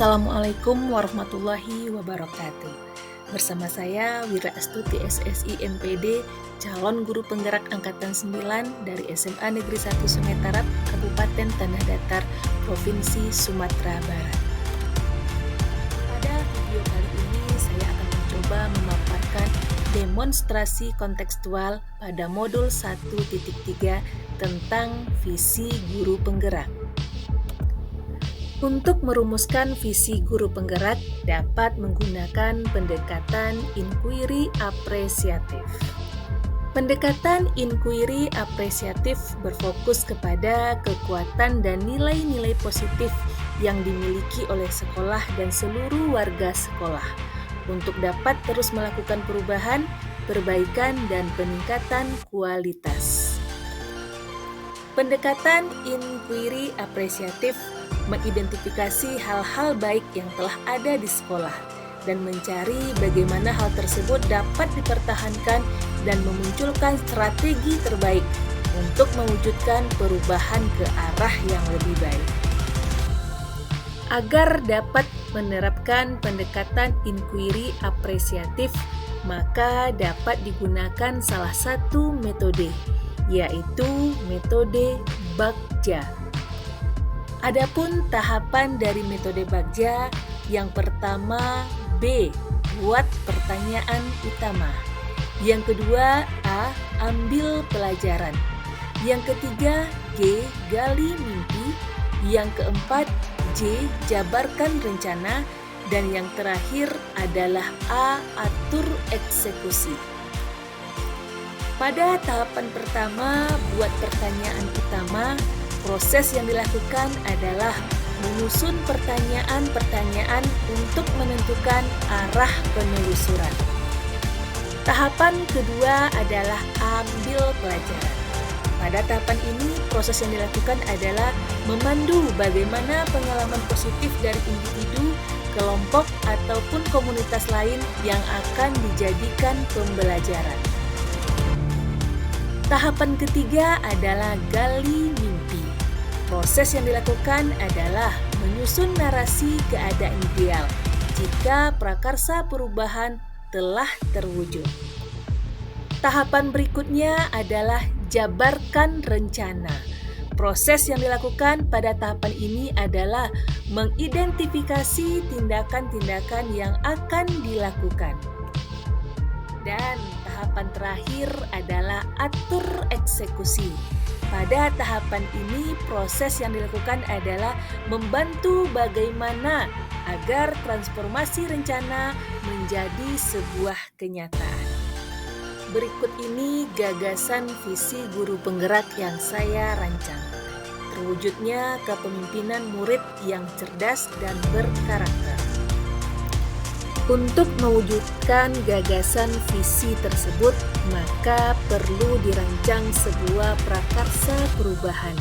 Assalamualaikum warahmatullahi wabarakatuh. Bersama saya Wira Astuti SSI MPD, calon guru penggerak angkatan 9 dari SMA Negeri 1 Sungai Tarap, Kabupaten Tanah Datar, Provinsi Sumatera Barat. Pada video kali ini saya akan mencoba memaparkan demonstrasi kontekstual pada modul 1.3 tentang visi guru penggerak. Untuk merumuskan visi guru penggerak dapat menggunakan pendekatan inquiry apresiatif. Pendekatan inquiry apresiatif berfokus kepada kekuatan dan nilai-nilai positif yang dimiliki oleh sekolah dan seluruh warga sekolah untuk dapat terus melakukan perubahan, perbaikan, dan peningkatan kualitas. Pendekatan inquiry apresiatif mengidentifikasi hal-hal baik yang telah ada di sekolah dan mencari bagaimana hal tersebut dapat dipertahankan dan memunculkan strategi terbaik untuk mewujudkan perubahan ke arah yang lebih baik. Agar dapat menerapkan pendekatan inquiry apresiatif, maka dapat digunakan salah satu metode, yaitu metode Bagja. Adapun tahapan dari metode Bagja, yang pertama B. Buat pertanyaan utama. Yang kedua A. Ambil pelajaran. Yang ketiga G. Gali mimpi. Yang keempat J. Jabarkan rencana. Dan yang terakhir adalah A. Atur eksekusi. Pada tahapan pertama, buat pertanyaan utama, proses yang dilakukan adalah menyusun pertanyaan-pertanyaan untuk menentukan arah penelusuran. Tahapan kedua adalah ambil pelajaran. Pada tahapan ini, proses yang dilakukan adalah memandu bagaimana pengalaman positif dari individu, kelompok, ataupun komunitas lain yang akan dijadikan pembelajaran. Tahapan ketiga adalah gali mimpi. Proses yang dilakukan adalah menyusun narasi keadaan ideal jika prakarsa perubahan telah terwujud. Tahapan berikutnya adalah jabarkan rencana. Proses yang dilakukan pada tahapan ini adalah mengidentifikasi tindakan-tindakan yang akan dilakukan. Dan tahapan terakhir adalah atur eksekusi. Pada tahapan ini, proses yang dilakukan adalah membantu bagaimana agar transformasi rencana menjadi sebuah kenyataan. Berikut ini gagasan visi guru penggerak yang saya rancang. Terwujudnya kepemimpinan murid yang cerdas dan berkarakter. Untuk mewujudkan gagasan visi tersebut, maka perlu dirancang sebuah prakarsa perubahan.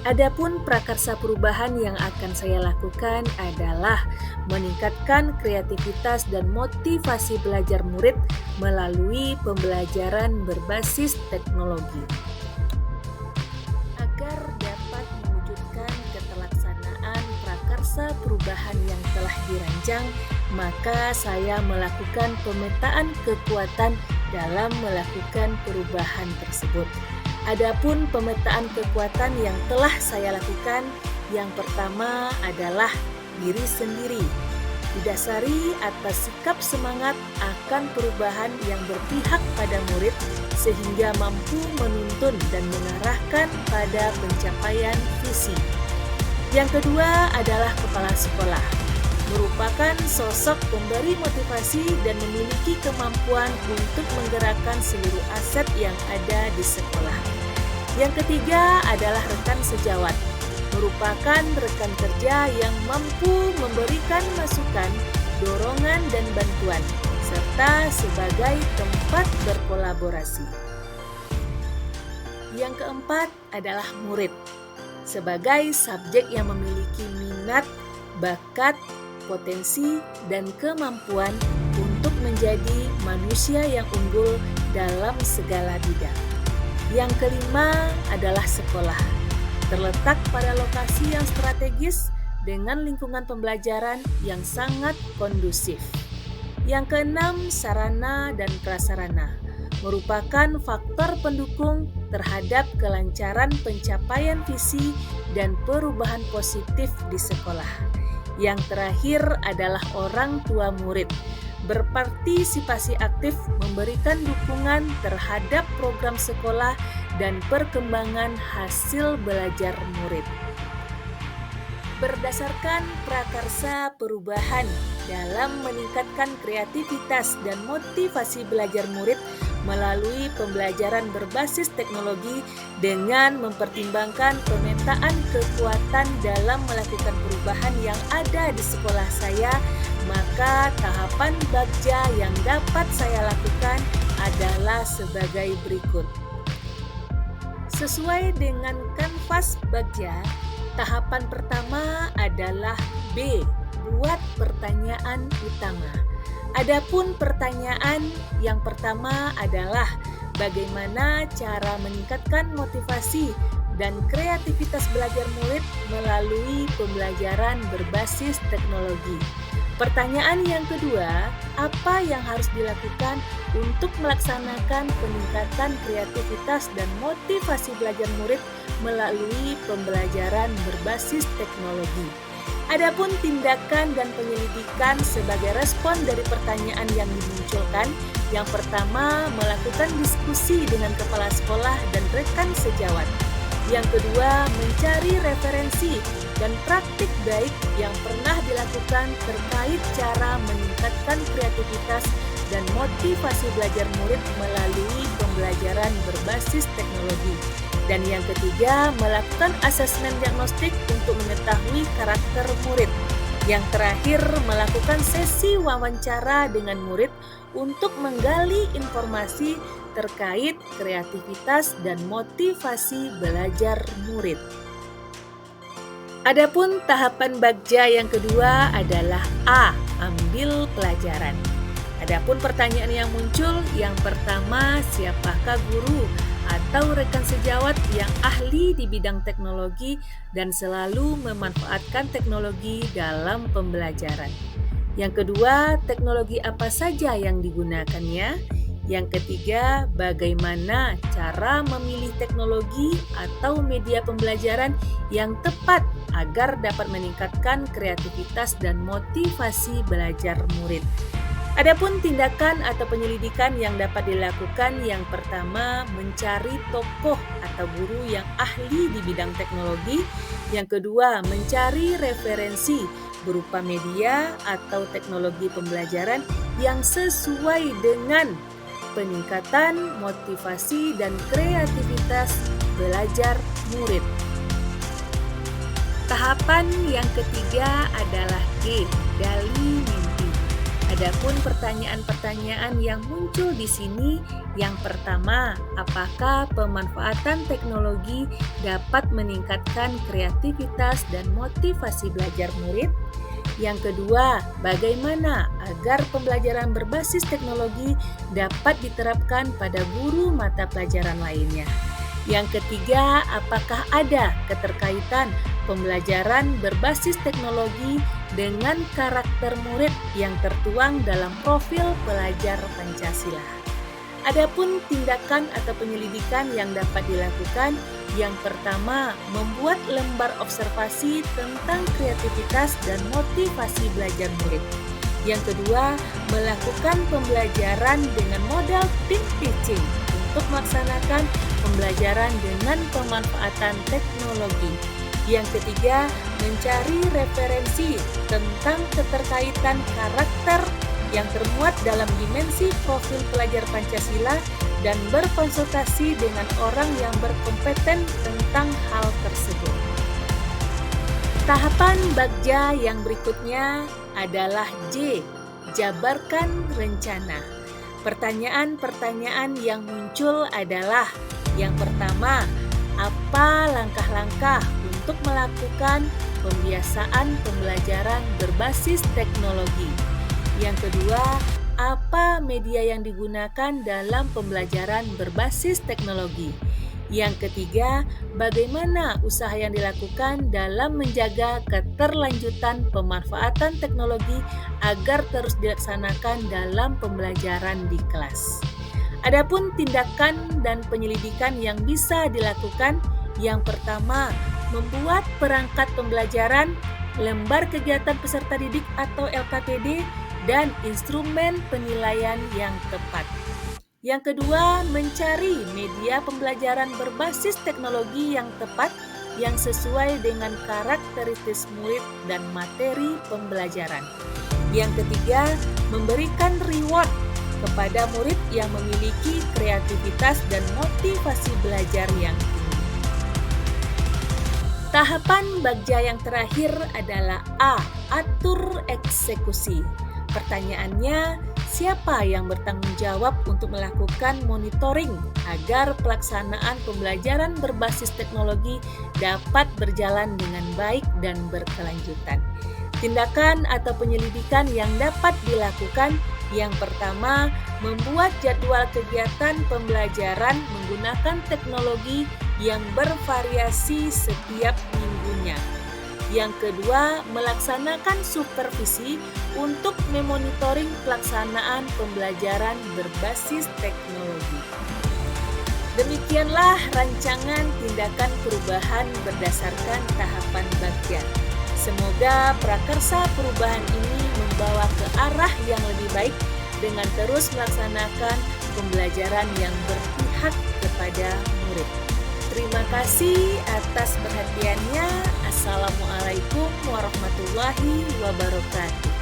Adapun prakarsa perubahan yang akan saya lakukan adalah meningkatkan kreativitas dan motivasi belajar murid melalui pembelajaran berbasis teknologi. Agar dapat mewujudkan keterlaksanaan prakarsa perubahan yang telah dirancang, maka saya melakukan pemetaan kekuatan dalam melakukan perubahan tersebut. Adapun pemetaan kekuatan yang telah saya lakukan, yang pertama adalah diri sendiri, didasari atas sikap semangat akan perubahan yang berpihak pada murid sehingga mampu menuntun dan mengarahkan pada pencapaian visi. Yang kedua adalah kepala sekolah, merupakan sosok pemberi motivasi dan memiliki kemampuan untuk menggerakkan seluruh aset yang ada di sekolah. Yang ketiga adalah rekan sejawat, merupakan rekan kerja yang mampu memberikan masukan, dorongan, dan bantuan, serta sebagai tempat berkolaborasi. Yang keempat adalah murid, sebagai subjek yang memiliki minat, bakat, potensi, dan kemampuan untuk menjadi manusia yang unggul dalam segala bidang. Yang kelima adalah sekolah, terletak pada lokasi yang strategis dengan lingkungan pembelajaran yang sangat kondusif. Yang keenam, sarana dan prasarana merupakan faktor pendukung terhadap kelancaran pencapaian visi dan perubahan positif di sekolah. Yang terakhir adalah orang tua murid berpartisipasi aktif memberikan dukungan terhadap program sekolah dan perkembangan hasil belajar murid. Berdasarkan prakarsa perubahan dalam meningkatkan kreativitas dan motivasi belajar murid melalui pembelajaran berbasis teknologi dengan mempertimbangkan pemetaan kekuatan dalam melakukan perubahan yang ada di sekolah saya, maka tahapan Bagja yang dapat saya lakukan adalah sebagai berikut. Sesuai dengan kanvas Bagja, tahapan pertama adalah B, buat pertanyaan utama. Adapun pertanyaan yang pertama adalah bagaimana cara meningkatkan motivasi dan kreativitas belajar murid melalui pembelajaran berbasis teknologi. Pertanyaan yang kedua, apa yang harus dilakukan untuk melaksanakan peningkatan kreativitas dan motivasi belajar murid melalui pembelajaran berbasis teknologi? Adapun tindakan dan penyelidikan sebagai respon dari pertanyaan yang dimunculkan, yang pertama melakukan diskusi dengan kepala sekolah dan rekan sejawat. Yang kedua, mencari referensi dan praktik baik yang pernah dilakukan terkait cara meningkatkan kreativitas dan motivasi belajar murid melalui pembelajaran berbasis teknologi. Dan yang ketiga, melakukan asesmen diagnostik untuk mengetahui karakter murid. Yang terakhir, melakukan sesi wawancara dengan murid untuk menggali informasi terkait kreativitas dan motivasi belajar murid. Adapun tahapan Bagja yang kedua adalah A, ambil pelajaran. Adapun pertanyaan yang muncul, yang pertama, siapakah guru atau rekan sejawat yang ahli di bidang teknologi dan selalu memanfaatkan teknologi dalam pembelajaran? Yang kedua, teknologi apa saja yang digunakannya? Yang ketiga, bagaimana cara memilih teknologi atau media pembelajaran yang tepat agar dapat meningkatkan kreativitas dan motivasi belajar murid? Adapun tindakan atau penyelidikan yang dapat dilakukan, yang pertama mencari tokoh atau guru yang ahli di bidang teknologi. Yang kedua, mencari referensi berupa media atau teknologi pembelajaran yang sesuai dengan peningkatan motivasi dan kreativitas belajar murid. Tahapan yang ketiga adalah G, gali mimpi. Adapun pertanyaan-pertanyaan yang muncul di sini, yang pertama, apakah pemanfaatan teknologi dapat meningkatkan kreativitas dan motivasi belajar murid? Yang kedua, bagaimana agar pembelajaran berbasis teknologi dapat diterapkan pada guru mata pelajaran lainnya? Yang ketiga, apakah ada keterkaitan pembelajaran berbasis teknologi dengan karakter murid yang tertuang dalam profil pelajar Pancasila? Adapun tindakan atau penyelidikan yang dapat dilakukan, yang pertama, membuat lembar observasi tentang kreativitas dan motivasi belajar murid. Yang kedua, melakukan pembelajaran dengan modal team teaching untuk melaksanakan pembelajaran dengan pemanfaatan teknologi. Yang ketiga, mencari referensi tentang keterkaitan karakter yang termuat dalam dimensi profil pelajar Pancasila dan berkonsultasi dengan orang yang berkompeten tentang hal tersebut. Tahapan Bagja yang berikutnya adalah J, jabarkan rencana. Pertanyaan-pertanyaan yang muncul adalah, yang pertama, apa langkah-langkah untuk melakukan pembiasaan pembelajaran berbasis teknologi? Yang kedua, apa media yang digunakan dalam pembelajaran berbasis teknologi? Yang ketiga, bagaimana usaha yang dilakukan dalam menjaga keterlanjutan pemanfaatan teknologi agar terus dilaksanakan dalam pembelajaran di kelas. Adapun tindakan dan penyelidikan yang bisa dilakukan, yang pertama, membuat perangkat pembelajaran, lembar kegiatan peserta didik atau LKPD, dan instrumen penilaian yang tepat. Yang kedua, mencari media pembelajaran berbasis teknologi yang tepat yang sesuai dengan karakteristik murid dan materi pembelajaran. Yang ketiga, memberikan reward kepada murid yang memiliki kreativitas dan motivasi belajar yang tinggi. Tahapan Bagja yang terakhir adalah A. Atur eksekusi. Pertanyaannya, siapa yang bertanggung jawab untuk melakukan monitoring agar pelaksanaan pembelajaran berbasis teknologi dapat berjalan dengan baik dan berkelanjutan? Tindakan atau penyelidikan yang dapat dilakukan, yang pertama, membuat jadwal kegiatan pembelajaran menggunakan teknologi yang bervariasi setiap minggunya. Yang kedua, melaksanakan supervisi untuk memonitoring pelaksanaan pembelajaran berbasis teknologi. Demikianlah rancangan tindakan perubahan berdasarkan tahapan Bagja. Semoga prakarsa perubahan ini membawa ke arah yang lebih baik dengan terus melaksanakan pembelajaran yang berpihak kepada murid. Terima kasih atas perhatiannya. Assalamualaikum warahmatullahi wabarakatuh.